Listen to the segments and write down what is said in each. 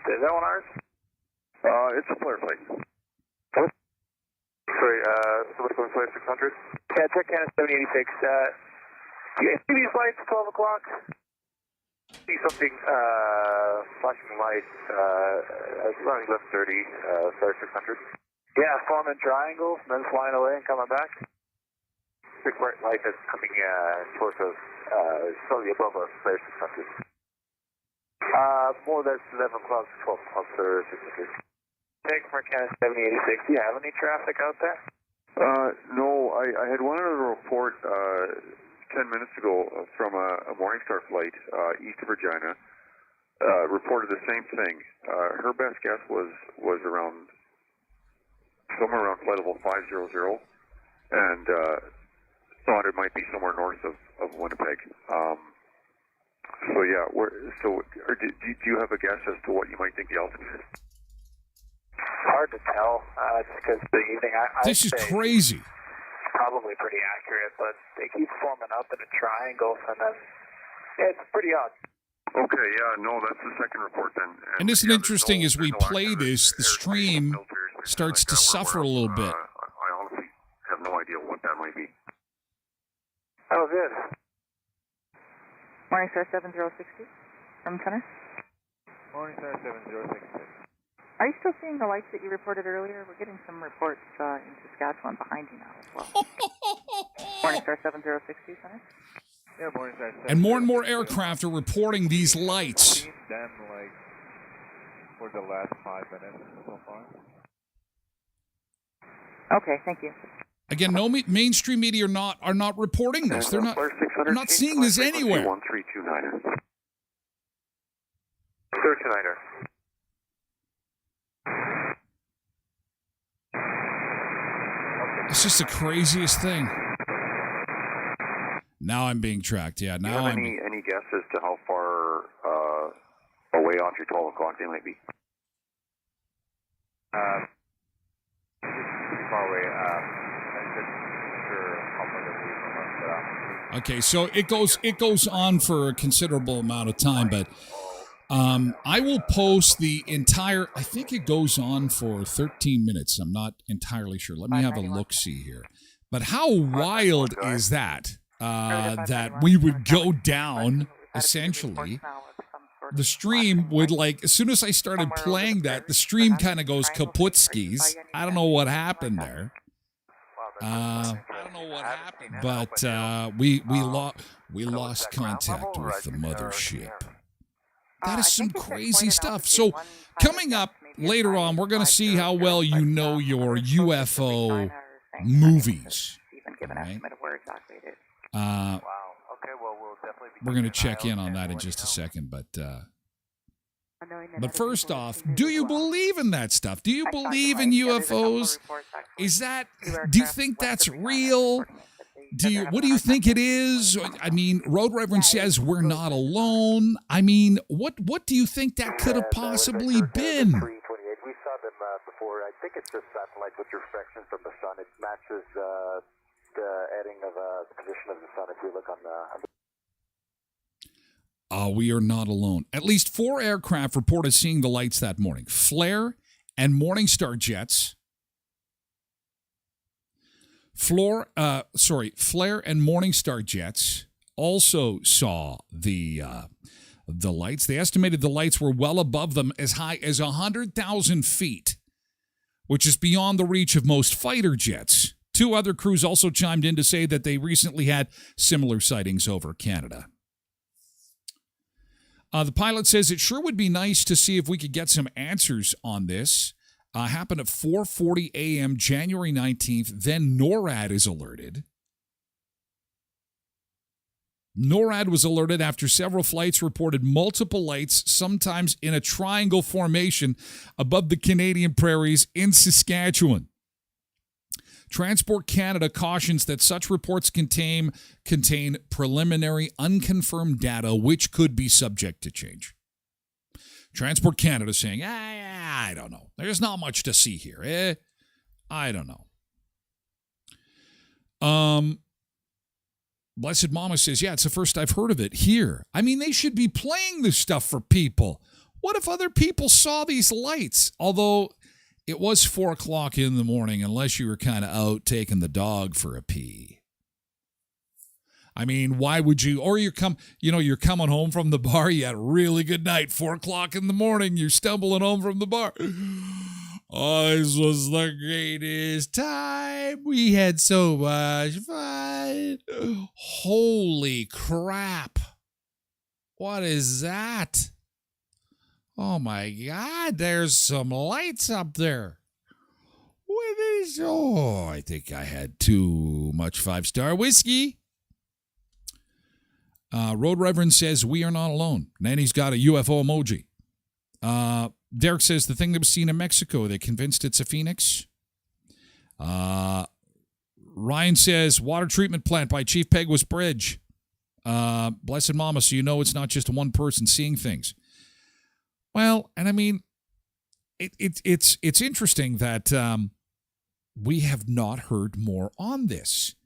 Is that one ours? It's a flare flight. What? Sorry, what's going flight 600? Yeah, check Canada 786. Do you guys see these lights, 12 o'clock? See something, flashing light, around 11:30, flight 600. Yeah, forming triangles, and then flying away and coming back. Big bright light that's coming towards us, slightly above us, flight 600. More or less 11 o'clock, 12 o'clock, 600. Take from Canada 786. Do you have any traffic out there? No, I had one other report 10 minutes ago from a Morningstar flight east of Regina. Reported the same thing. Her best guess was around somewhere around flight level 500, and thought it might be somewhere north of Winnipeg. So yeah, do you have a guess as to what you might think the altitude is? Hard to tell, just because the evening. This is crazy. Probably pretty accurate, but they keep forming up in a triangle, and then it's pretty odd. Okay, yeah, no, that's the second report then. And isn't it interesting as we play this, the stream starts to suffer a little bit. I honestly have no idea what that might be. Oh, good. Morningstar 7060 from Center. Morningstar 7060. Are you still seeing the lights that you reported earlier? We're getting some reports in Saskatchewan behind you now as well. Morningstar 7060 Center. Yeah, Morningstar 7060. And more aircraft are reporting these lights. We've seen them like for the last 5 minutes so far. Okay, thank you. Again, no mainstream media are not reporting this. They're not seeing this anywhere. 1329er. 1329er. It's just the craziest thing. Now I'm being tracked. Yeah, Do you now have I'm. any guess as to how far away off your 12 o'clock they might be? Pretty far away. I'm just sure how far they'll be from us. Okay, so it goes on for a considerable amount of time, but I will post the entire. I think it goes on for 13 minutes. I'm not entirely sure. Let me have a look-see here. But how wild is that? That we would go down, essentially. The stream would, like, as soon as I started playing that, the stream kind of goes kaput skis. I don't know what happened there. But we lost contact with the mothership. That is some crazy stuff. So coming up later on, we're going to see how well you know your UFO movies. Right? We're going to check in on that in just a second, but first off, do you believe in that stuff? Do you believe in UFOs? Do you think that's real? What do you think it is? I mean, Road Reverend says we're not alone. I mean, what do you think that could have possibly been? 328. We saw them before. I think it's just satellite with reflection from the sun. It matches the heading of the position of the sun if you look on the... We are not alone. At least 4 aircraft reported seeing the lights that morning. Flare and Morningstar jets. Flare and Morningstar jets also saw the lights. They estimated the lights were well above them, as high as 100,000 feet, which is beyond the reach of most fighter jets. 2 other crews also chimed in to say that they recently had similar sightings over Canada. The pilot says it sure would be nice to see if we could get some answers on this. Happened at 4:40 a.m. January 19th. Then NORAD is alerted. NORAD was alerted after several flights reported multiple lights, sometimes in a triangle formation above the Canadian prairies in Saskatchewan. Transport Canada cautions that such reports contain preliminary, unconfirmed data which could be subject to change. Transport Canada saying, I don't know. There's not much to see here. I don't know. Blessed Mama says, yeah, it's the first I've heard of it here. I mean, they should be playing this stuff for people. What if other people saw these lights? Although it was 4 o'clock in the morning, unless you were kind of out taking the dog for a pee. I mean, why would you? Or you're coming home from the bar. You had a really good night. 4 o'clock in the morning, you're stumbling home from the bar. Oh, this was the greatest time. We had so much fun. Holy crap! What is that? Oh my God! There's some lights up there. What is? Oh, I think I had too much 5-star whiskey. Road Reverend says, we are not alone. Nanny's got a UFO emoji. Derek says, the thing that was seen in Mexico, they convinced it's a phoenix. Ryan says, water treatment plant by Chief Peguis Bridge. Blessed Mama, so you know it's not just one person seeing things. Well, and I mean, it's interesting that we have not heard more on this.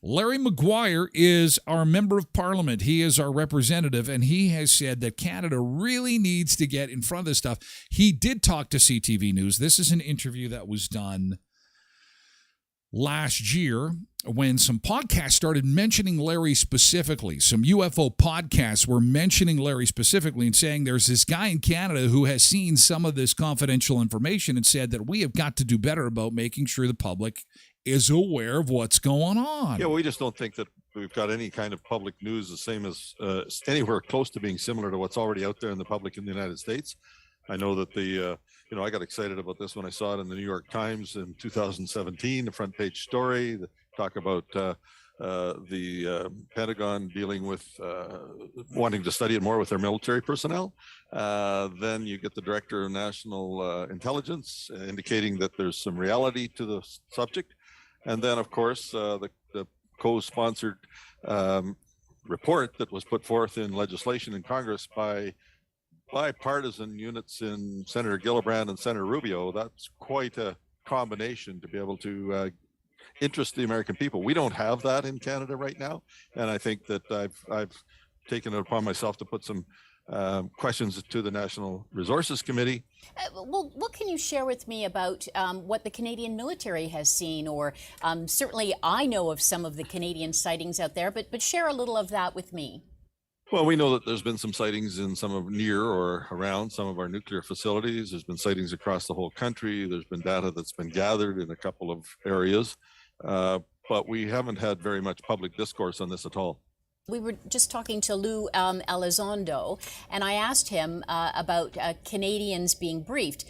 Larry Maguire is our member of parliament. He is our representative, and he has said that Canada really needs to get in front of this stuff. He did talk to CTV News. This is an interview that was done last year when some podcasts started mentioning Larry specifically. Some UFO podcasts were mentioning Larry specifically and saying there's this guy in Canada who has seen some of this confidential information and said that we have got to do better about making sure the public is aware of what's going on. Yeah, we just don't think that we've got any kind of public news the same as anywhere close to being similar to what's already out there in the public in the United States. I know that I got excited about this when I saw it in the New York Times in 2017, the front page story, the talk about the Pentagon dealing with wanting to study it more with their military personnel. Then you get the Director of National Intelligence indicating that there's some reality to the subject. And then, of course, the co-sponsored report that was put forth in legislation in Congress by bipartisan units in Senator Gillibrand and Senator Rubio. That's quite a combination to be able to interest the American people. We don't have that in Canada right now, and I think that I've taken it upon myself to put some questions to the National Resources Committee. Well, what can you share with me about what the Canadian military has seen? Or certainly I know of some of the Canadian sightings out there, but share a little of that with me. Well, we know that there's been some sightings in some of near or around some of our nuclear facilities. There's been sightings across the whole country. There's been data that's been gathered in a couple of areas, but we haven't had very much public discourse on this at all. We were just talking to Lou Elizondo, and I asked him about Canadians being briefed.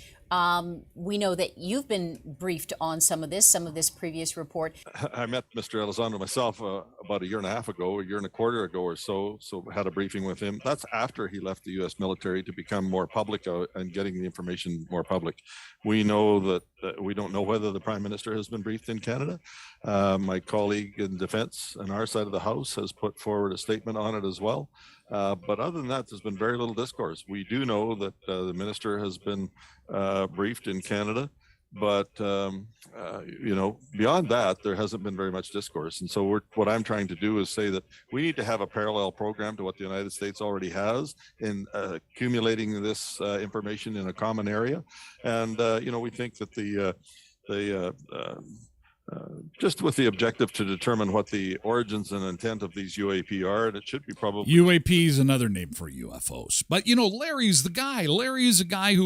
We know that you've been briefed on some of this previous report. I met Mr. Elizondo myself about a year and a quarter ago or so had a briefing with him. That's after he left the U.S. military to become more public and getting the information more public. We know that we don't know whether the Prime Minister has been briefed in Canada. My colleague in Defense on our side of the House has put forward a statement on it as well. But other than that, there's been very little discourse. We do know that the Minister has been briefed in Canada, but beyond that, there hasn't been very much discourse. And so what I'm trying to do is say that we need to have a parallel program to what the United States already has in accumulating this information in a common area. And we think that just with the objective to determine what the origins and intent of these UAP are, and it should be probably... UAP is another name for UFOs. But, Larry's the guy. Larry is a guy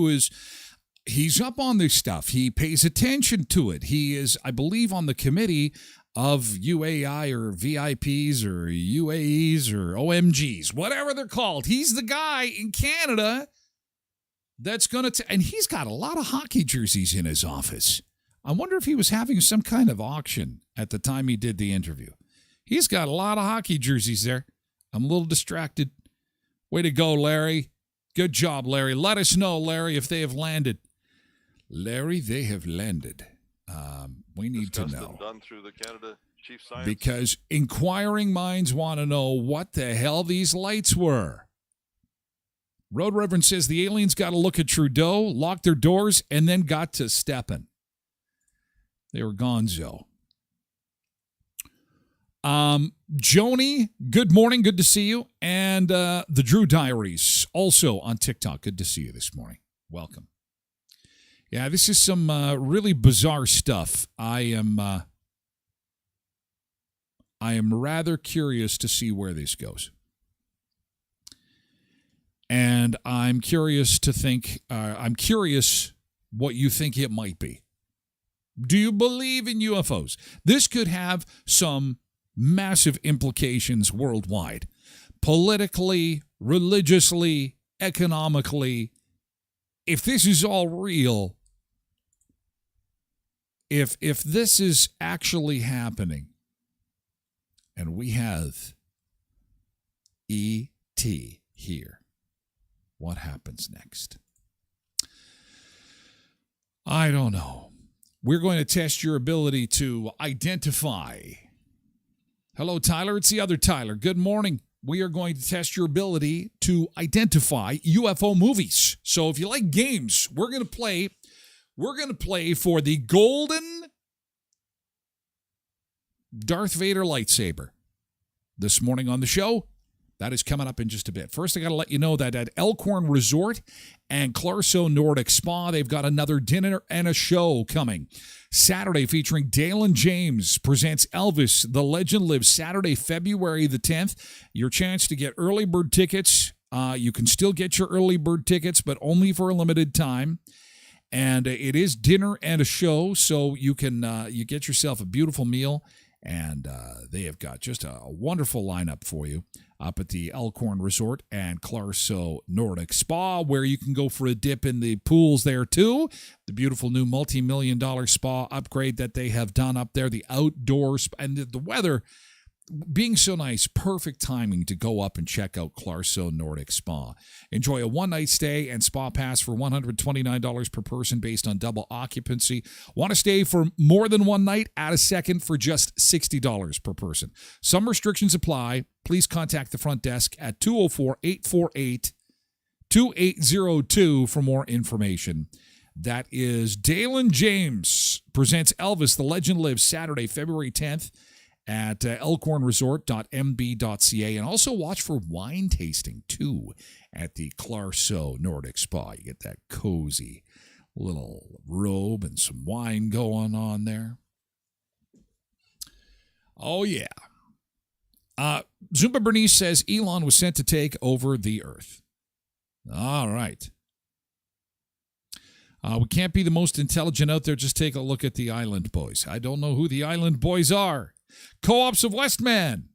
he's up on this stuff. He pays attention to it. He is, I believe, on the committee of UAI or VIPs or UAEs or OMGs, whatever they're called. He's the guy in Canada that's going to... And he's got a lot of hockey jerseys in his office. I wonder if he was having some kind of auction at the time he did the interview. He's got a lot of hockey jerseys there. I'm a little distracted. Way to go, Larry. Good job, Larry. Let us know, Larry, if they have landed. Larry, they have landed. We need to know. Done through the Canada Chief Science. Because inquiring minds want to know what the hell these lights were. Road Reverend says the aliens got to look at Trudeau, lock their doors, and then got to stepping. They were gonzo. Joni, good morning. Good to see you. And the Drew Diaries, also on TikTok. Good to see you this morning. Welcome. Yeah, this is some really bizarre stuff. I am rather curious to see where this goes. And I'm curious what you think it might be. Do you believe in UFOs? This could have some massive implications worldwide, politically, religiously, economically. If this is all real, if this is actually happening, and we have E.T. here, what happens next? I don't know. We're going to test your ability to identify. Hello, Tyler. It's the other Tyler. Good morning. We are going to test your ability to identify UFO movies. So if you like games, we're going to play for the golden Darth Vader lightsaber this morning on the show. That is coming up in just a bit. First, I got to let you know that at Elkhorn Resort and Clarso Nordic Spa, they've got another dinner and a show coming. Saturday, featuring Dalen James presents Elvis, The Legend Lives, Saturday, February the 10th. Your chance to get early bird tickets. You can still get your early bird tickets, but only for a limited time. And it is dinner and a show, so you can you get yourself a beautiful meal. And they have got just a wonderful lineup for you up at the Elkhorn Resort and Clarso Nordic Spa, where you can go for a dip in the pools there too. The beautiful new multi-million-dollar spa upgrade that they have done up there, the outdoors, and the weather being so nice, perfect timing to go up and check out Clarso Nordic Spa. Enjoy a one-night stay and spa pass for $129 per person based on double occupancy. Want to stay for more than one night? Add a second for just $60 per person. Some restrictions apply. Please contact the front desk at 204-848-2802 for more information. That is Dalen James presents Elvis, The Legend Lives, Saturday, February 10th. At elkhornresort.mb.ca, and also watch for wine tasting too at the Clarso Nordic Spa. You get that cozy little robe and some wine going on there. Oh yeah. Zumba Bernice says Elon was sent to take over the earth. All right. We can't be the most intelligent out there. Just take a look at the Island Boys. I don't know who the Island Boys are. Co-ops of Westman.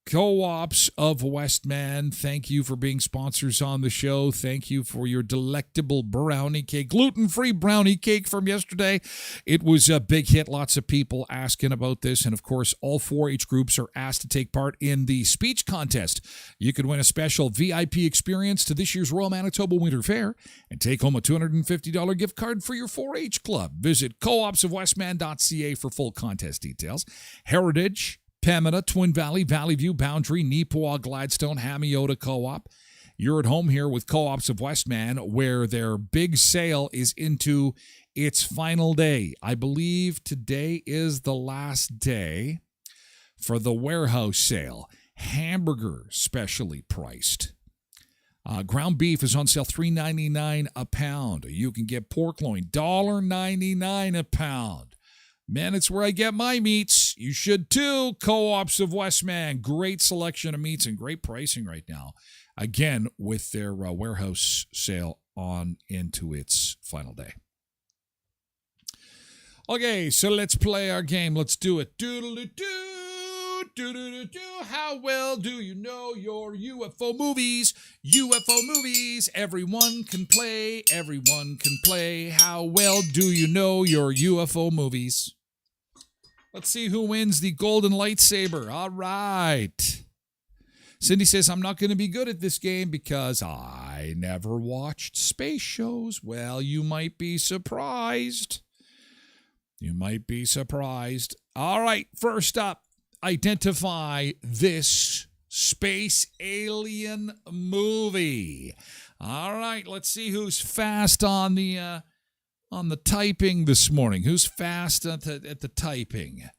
Co-ops of Westman, thank you for being sponsors on the show. Thank you for your delectable brownie cake, gluten-free brownie cake from yesterday. It was a big hit. Lots of people asking about this. And, of course, all 4-H groups are asked to take part in the speech contest. You could win a special VIP experience to this year's Royal Manitoba Winter Fair and take home a $250 gift card for your 4-H club. Visit coopsofwestman.ca for full contest details. Heritage, Pembina, Twin Valley, Valley View, Boundary, Neepawa, Gladstone, Hamiota Co-op. You're at home here with Co-ops of Westman, where their big sale is into its final day. I believe today is the last day for the warehouse sale. Hamburger specially priced. Ground beef is on sale $3.99 a pound. You can get pork loin $1.99 a pound. Man, it's where I get my meats. You should too. Co-ops of Westman. Great selection of meats and great pricing right now. Again, with their warehouse sale on into its final day. Okay, so let's play our game. Let's do it. Doodle-doo, doodle-doo. How well do you know your UFO movies? UFO movies. Everyone can play. Everyone can play. How well do you know your UFO movies? Let's see who wins the golden lightsaber. All right. Cindy says, I'm not going to be good at this game because I never watched space shows. Well, you might be surprised. You might be surprised. All right, first up, identify this space alien movie. All right, let's see who's fast on the typing this morning. Who's fast at the typing?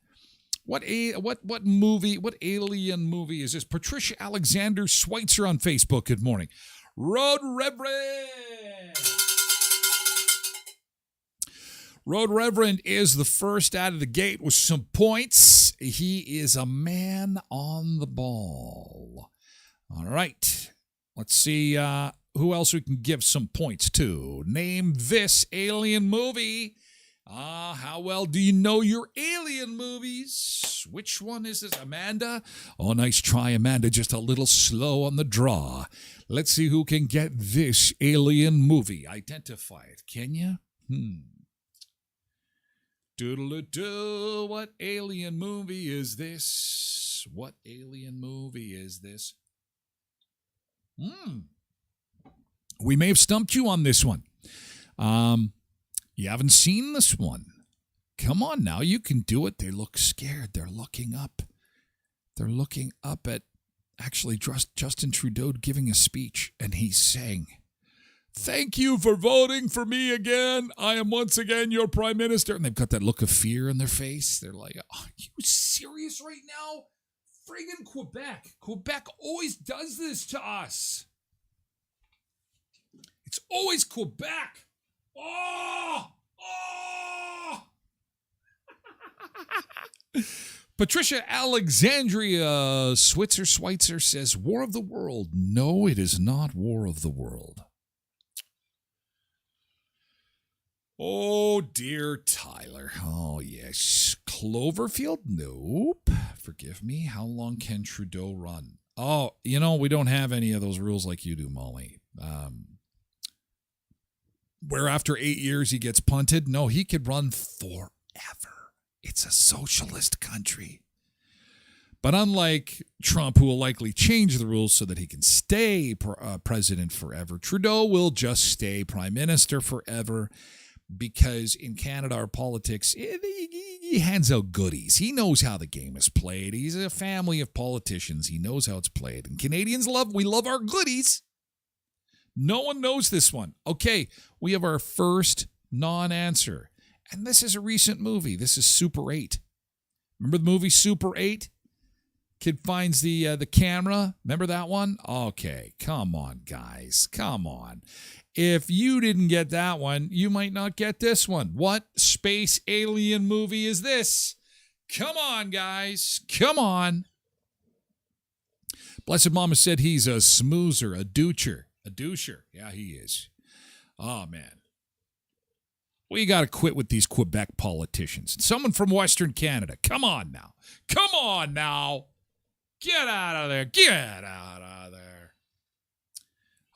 What movie? What alien movie is this? Patricia Alexander Schweitzer on Facebook. Good morning, Road Reverend. Road Reverend is the first out of the gate with some points. He is a man on the ball. All right. Let's see who else we can give some points to. Name this alien movie. How well do you know your alien movies? Which one is this? Amanda? Oh, nice try, Amanda. Just a little slow on the draw. Let's see who can get this alien movie. Identify it. Can you? Doodle-doo, what alien movie is this? What alien movie is this? We may have stumped you on this one. You haven't seen this one. Come on now, you can do it. They look scared. They're looking up. They're looking up at actually Justin Trudeau giving a speech, and he's saying, "Thank you for voting for me again. I am once again your prime minister." And they've got that look of fear in their face. They're like, "Are you serious right now? Friggin' Quebec. Quebec always does this to us. It's always Quebec. Oh! Patricia Alexandria Schweitzer says, War of the World. No, it is not War of the World. Oh, dear Tyler. Oh, yes. Cloverfield? Nope. Forgive me. How long can Trudeau run? Oh, we don't have any of those rules like you do, Molly. Where after 8 years he gets punted? No, he could run forever. It's a socialist country. But unlike Trump, who will likely change the rules so that he can stay president forever, Trudeau will just stay prime minister forever. Because in Canada, our politics, he hands out goodies. He knows how the game is played. He's a family of politicians. He knows how it's played. And Canadians we love our goodies. No one knows this one. Okay, we have our first non-answer. And this is a recent movie. This is Super 8. Remember the movie Super 8? Kid finds the camera. Remember that one? Okay, come on, guys. Come on. If you didn't get that one, you might not get this one. What space alien movie is this? Come on, guys. Come on. Blessed Mama said he's a smoozer, a doucher. A doucher. Yeah, he is. Oh, man. We got to quit with these Quebec politicians. Someone from Western Canada. Come on now. Come on now. Get out of there. Get out of there.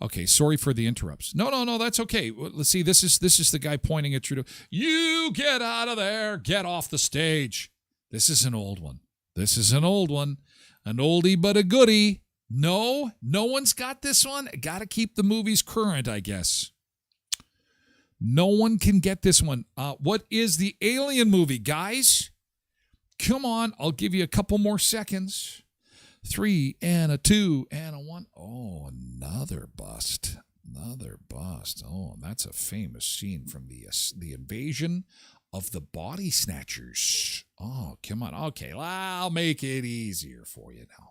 Okay, sorry for the interrupts. No, that's okay. Let's see. This is the guy pointing at Trudeau. You get out of there. Get off the stage. This is an old one. This is an old one. An oldie but a goodie. No one's got this one. Got to keep the movies current, I guess. No one can get this one. What is the alien movie, guys? Come on. I'll give you a couple more seconds. 3 and a 2 and a 1. Oh, another bust. Another bust. Oh, that's a famous scene from the invasion of the body snatchers. Oh, come on. Okay, I'll make it easier for you now.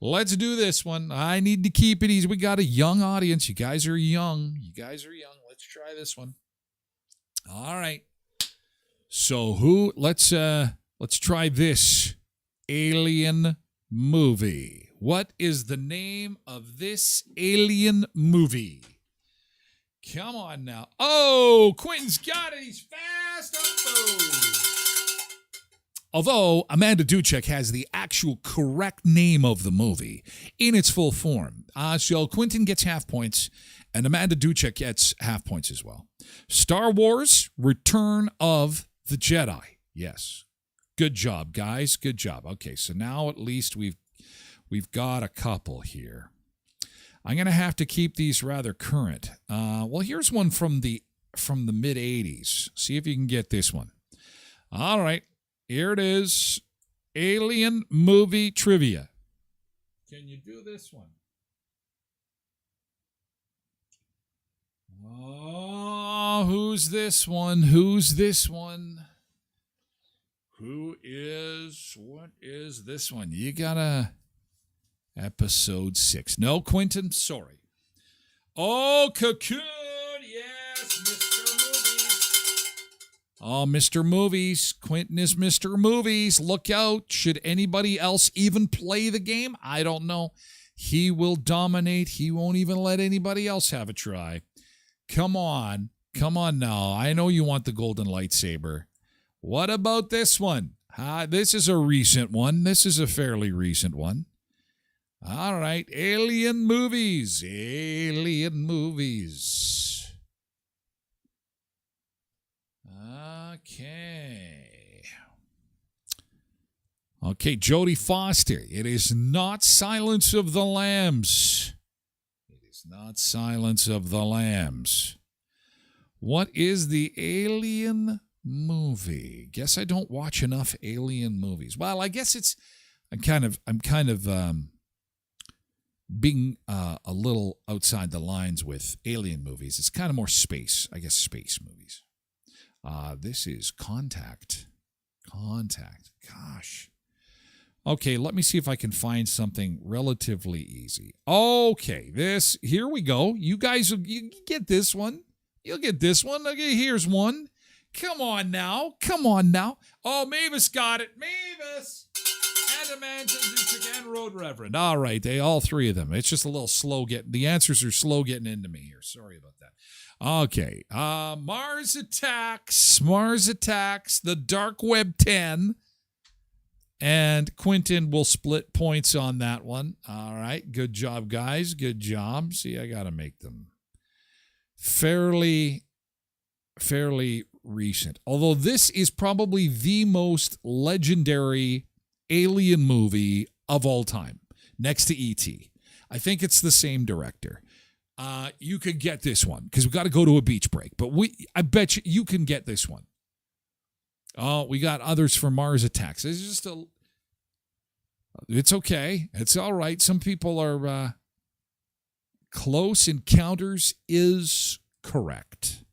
Let's do this one. I need to keep it easy. We got a young audience. You guys are young. Let's try this one. All right. So let's try this alien movie. What is the name of this alien movie? Come on now. Oh, Quentin's got it. He's fast on food. Although Amanda Duchek has the actual correct name of the movie in its full form. So Quentin gets half points and Amanda Duchek gets half points as well. Star Wars: Return of the Jedi. Yes. Good job, guys. Good job. Okay, so now at least we've got a couple here. I'm going to have to keep these rather current. Well, here's one from the mid-'80s. See if you can get this one. All right, here it is. Alien movie trivia. Can you do this one? Oh, who's this one? Who's this one? What is this one? You gotta, episode 6. No, Quentin, sorry. Oh, Cocoon, yes, Mr. Movies. Oh, Mr. Movies. Quentin is Mr. Movies. Look out. Should anybody else even play the game? I don't know. He will dominate. He won't even let anybody else have a try. Come on. Come on now. I know you want the golden lightsaber. What about this one? This is a recent one. This is a fairly recent one. All right. Alien movies. Alien movies. Okay. Okay, Jodie Foster. It is not Silence of the Lambs. It is not Silence of the Lambs. What is the alien movie? Guess I don't watch enough alien movies. Well, I guess I'm kind of being a little outside the lines with alien movies. It's kind of more space, I guess, space movies. This is Contact. Gosh. Okay, let me see if I can find something relatively easy. Okay, here we go. You guys, you get this one. You'll get this one. Okay, here's one. Come on now. Oh, Mavis got it. Mavis! And Road Reverend. All right, all three of them. It's just a little slow the answers are slow getting into me here. Sorry about that. Okay. Mars Attacks, The Dark Web 10. And Quentin will split points on that one. All right. Good job, guys. Good job. See, I got to make them fairly recent. Although this is probably the most legendary alien movie of all time, next to E.T. I think it's the same director. You could get this one because we got to go to a beach break. But I bet you can get this one. Oh, we got others for Mars Attacks. It's okay. It's all right. Some people are Close Encounters is correct.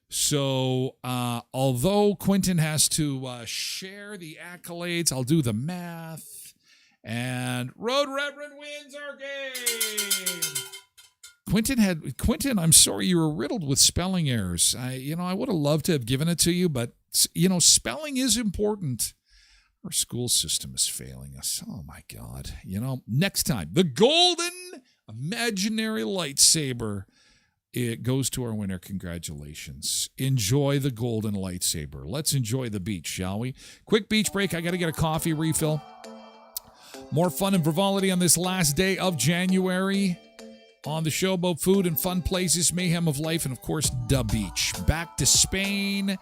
So, although Quentin has to share the accolades, I'll do the math. And Road Reverend wins our game. Quentin, I'm sorry you were riddled with spelling errors. I would have loved to have given it to you, but, spelling is important. Our school system is failing us. Oh, my God. Next time, the golden imaginary lightsaber. It goes to our winner. Congratulations. Enjoy the golden lightsaber. Let's enjoy the beach, shall we? Quick beach break. I got to get a coffee refill. More fun and frivolity on this last day of January. On the show about food and fun places, mayhem of life, and of course, the beach. Back to Spain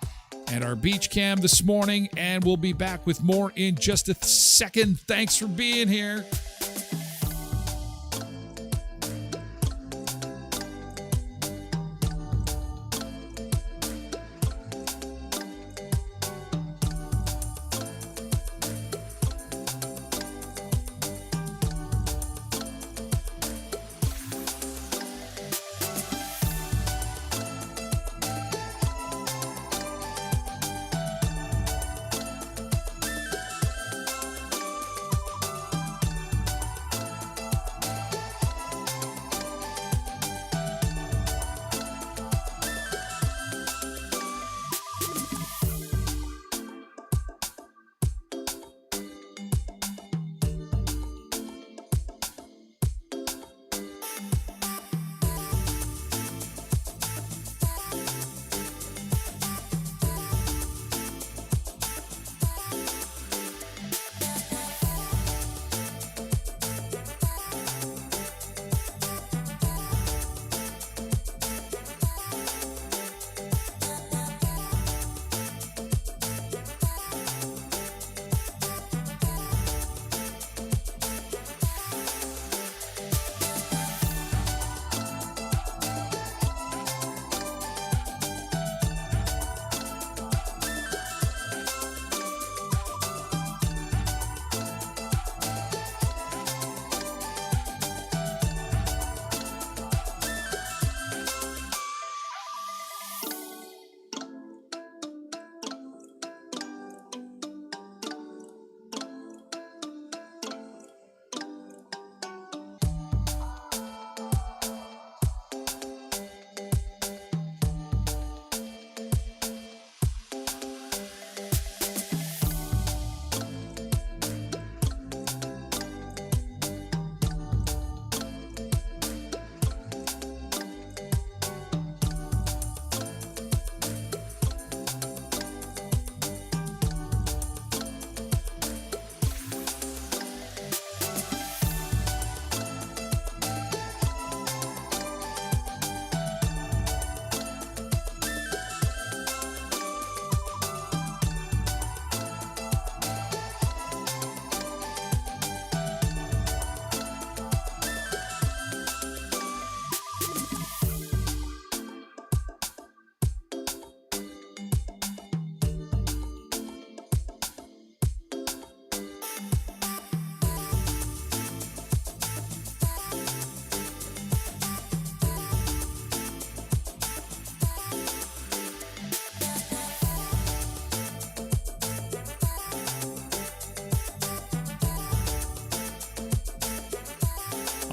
and our beach cam this morning, and we'll be back with more in just a second. Thanks for being here.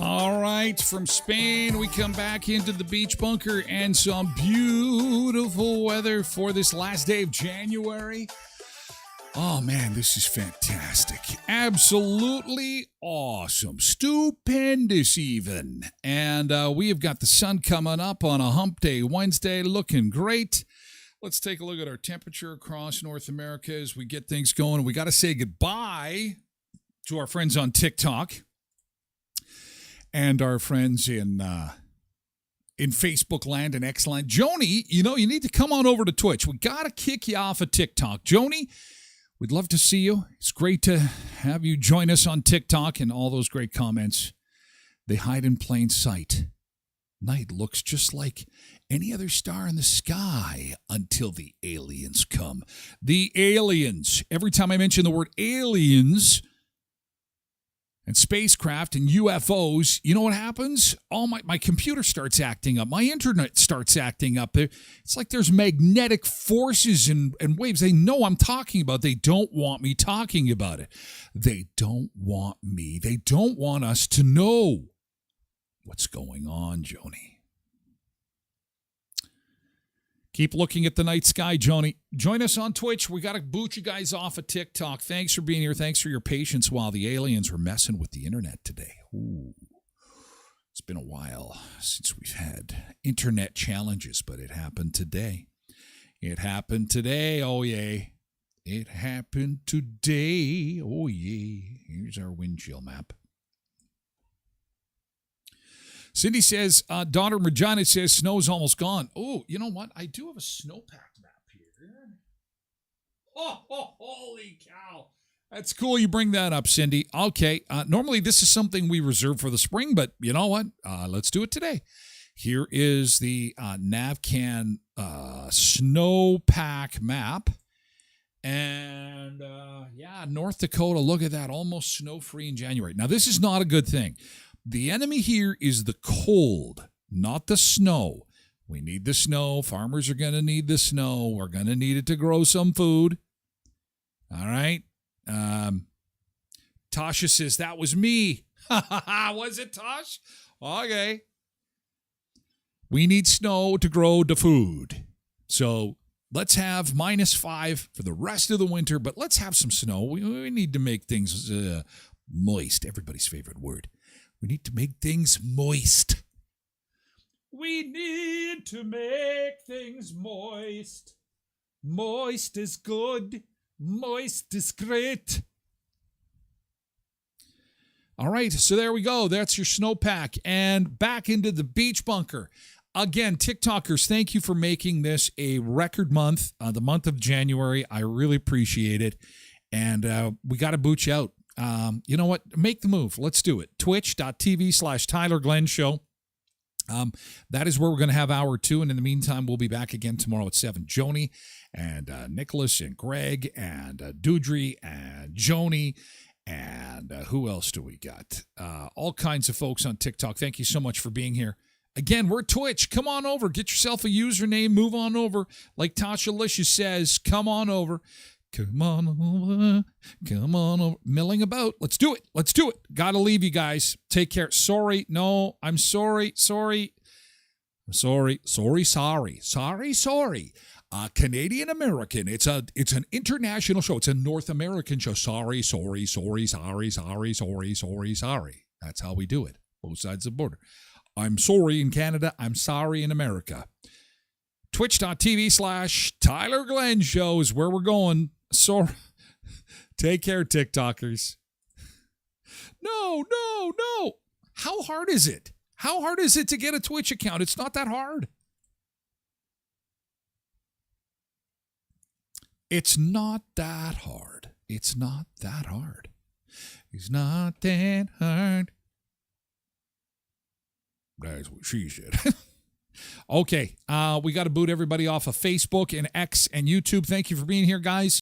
All right, from Spain, we come back into the beach bunker and some beautiful weather for this last day of January. Oh, man, this is fantastic. Absolutely awesome. Stupendous, even. And we have got the sun coming up on a hump day Wednesday, looking great. Let's take a look at our temperature across North America as we get things going. We got to say goodbye to our friends on TikTok and our friends in Facebook land and X land. Joni, you need to come on over to Twitch. We got to kick you off of TikTok. Joni, we'd love to see you. It's great to have you join us on TikTok and all those great comments. They hide in plain sight. Night looks just like any other star in the sky until the aliens come. The aliens. Every time I mention the word aliens and spacecraft and UFOs, you know what happens? My computer starts acting up. My internet starts acting up. It's like there's magnetic forces and waves. They know I'm talking about. They don't want me talking about it. They don't want me. They don't want us to know what's going on, Joni. Keep looking at the night sky, Joni. Join us on Twitch. We got to boot you guys off of TikTok. Thanks for being here. Thanks for your patience while the aliens were messing with the internet today. Ooh. It's been a while since we've had internet challenges, but it happened today. It happened today. Oh, yay. It happened today. Oh, yay. Here's our wind chill map. Cindy says, daughter Regina says, snow's almost gone. Oh, you know what? I do have a snowpack map here. Oh, holy cow. That's cool you bring that up, Cindy. Okay, normally this is something we reserve for the spring, but you know what? Let's do it today. Here is the NavCan snowpack map. And, North Dakota, look at that, almost snow-free in January. Now, this is not a good thing. The enemy here is the cold, not the snow. We need the snow. Farmers are going to need the snow. We're going to need it to grow some food. All right. Tasha says, that was me. Was it, Tosh? Okay. We need snow to grow the food. So let's have -5 for the rest of the winter, but let's have some snow. We need to make things moist. Everybody's favorite word. We need to make things moist. We need to make things moist. Moist is good. Moist is great. All right, so there we go. That's your snowpack. And back into the beach bunker. Again, TikTokers, thank you for making this a record month, the month of January. I really appreciate it. And we got to boot you out. You know what? Make the move. Let's do it. Twitch.tv/Tyler Glen SHOW. That is where we're going to have hour 2. And in the meantime, we'll be back again tomorrow at 7. Joni and Nicholas and Greg and Dudry and Joni. And who else do we got? All kinds of folks on TikTok. Thank you so much for being here. Again, we're Twitch. Come on over. Get yourself a username. Move on over. Like Tasha Licious says, come on over. Come on over. Come on over. Milling about. Let's do it. Let's do it. Gotta leave you guys. Take care. Sorry. No, I'm sorry. Sorry. Sorry. Sorry. Sorry. Sorry. Sorry. Canadian American. It's an international show. It's a North American show. Sorry. Sorry. Sorry. Sorry. Sorry. Sorry. Sorry. Sorry. That's how we do it. Both sides of the border. I'm sorry in Canada. I'm sorry in America. Twitch.tv/Tyler Glen SHOW is where we're going. So, take care, TikTokers. No. How hard is it? How hard is it to get a Twitch account? It's not that hard. It's not that hard. It's not that hard. It's not that hard. That's what she said. Okay, we got to boot everybody off of Facebook and X and YouTube. Thank you for being here, guys.